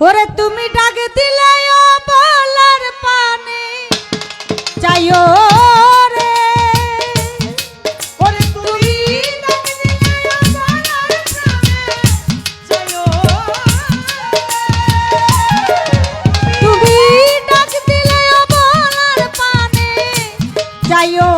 ওরে তুমি ডাক দিলে ও বলার পানে যাইও রে ওরে তুমি ডাক দিলে ও বলার পানে যাইও তুমি ডাক দিলে ও বলার পানে যাইও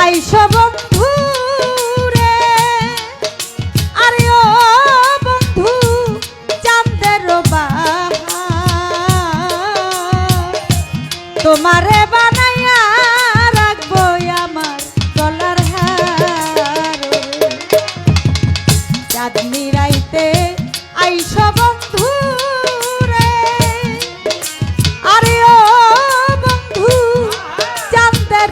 আইসো বন্ধু রে আরে ও বন্ধু চাঁদের বাহার তোমারে বানাইয়া রাখবো আমার গলার হার চাঁদনি রাইতে আইসো বন্ধু রে আরে ও বন্ধু চাঁদের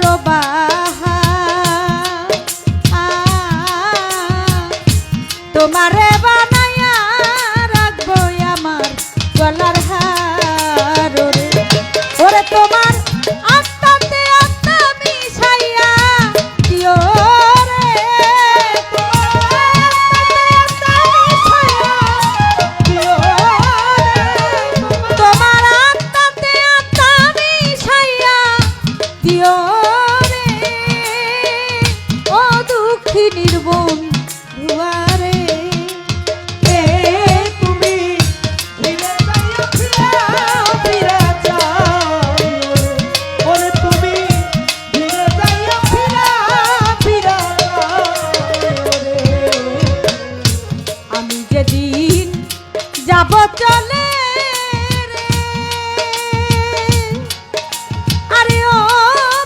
তোমারে বানাইয়া রাখবো আমার গলার হার ওরে তোমার আত্মাতে আত্মা মিশাইয়া দিও রে তোমার আত্মাতে আত্মা মিশাইয়া দিও রে ও দুঃখী নির্বন দুয়ারে যাব চলে রে আরে ও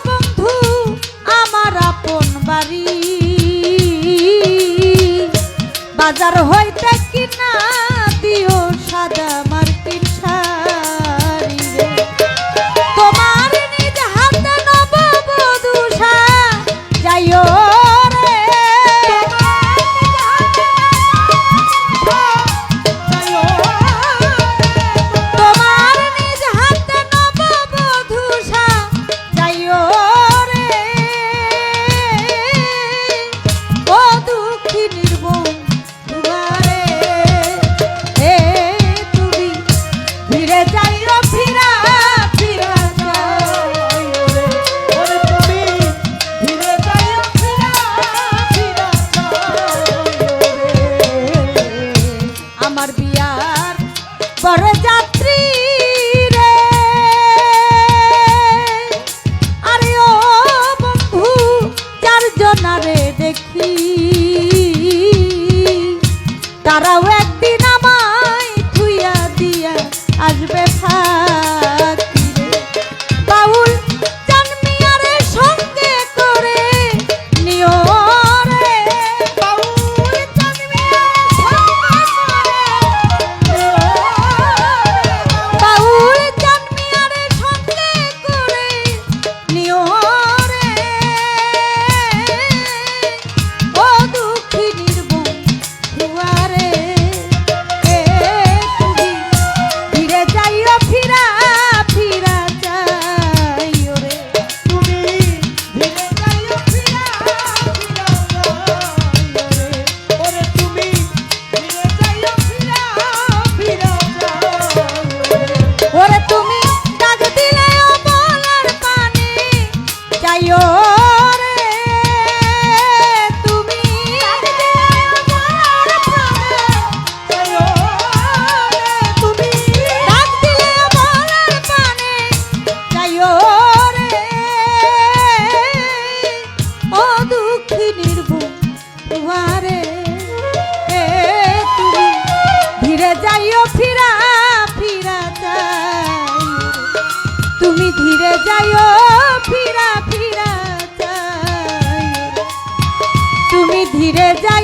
বন্ধু আমার আপন বাড়ি বাজার হইতে কিনা দিও সাদা মার্কিন শাড়ি রে তোমার নিজ হাতে নববধূ যাইও বরযাত্রী রে আরে ও বন্ধু চারজনারে দেখি তারাও একদিন আমায় থুইয়া দিয়া আসবে ফাঁকি রে বাউল জানমিয়ারে সঙ্গে করে নিও রে বাউল জানমিয়ারে সঙ্গে করে নিও রে ও দুঃখী নির্বন দুয়ারে তুমি ধীরে যাইও ফিরা ফিরা যাইও রে তুমি ধীরে যাইও ফিরা ফিরা যাইও রে ওরে তুমি ধীরে যাইও ফিরা ফিরা যাইও রে ওরে তুমি ডাক দিলে ও বলার পানে যাইও রে তুমি ডাক দিলে ও বলার পানে যাইও রে তুমি ডাক দিলে ও বলার পানে যাইও রে ও দুঃখী নির্ভুল দুয়ারে তুমি ধীরে যাইও ফিরা ফিরা যাইও তুমি ধীরে যাইও ফিরা ফিরা যাইও ফিরে যা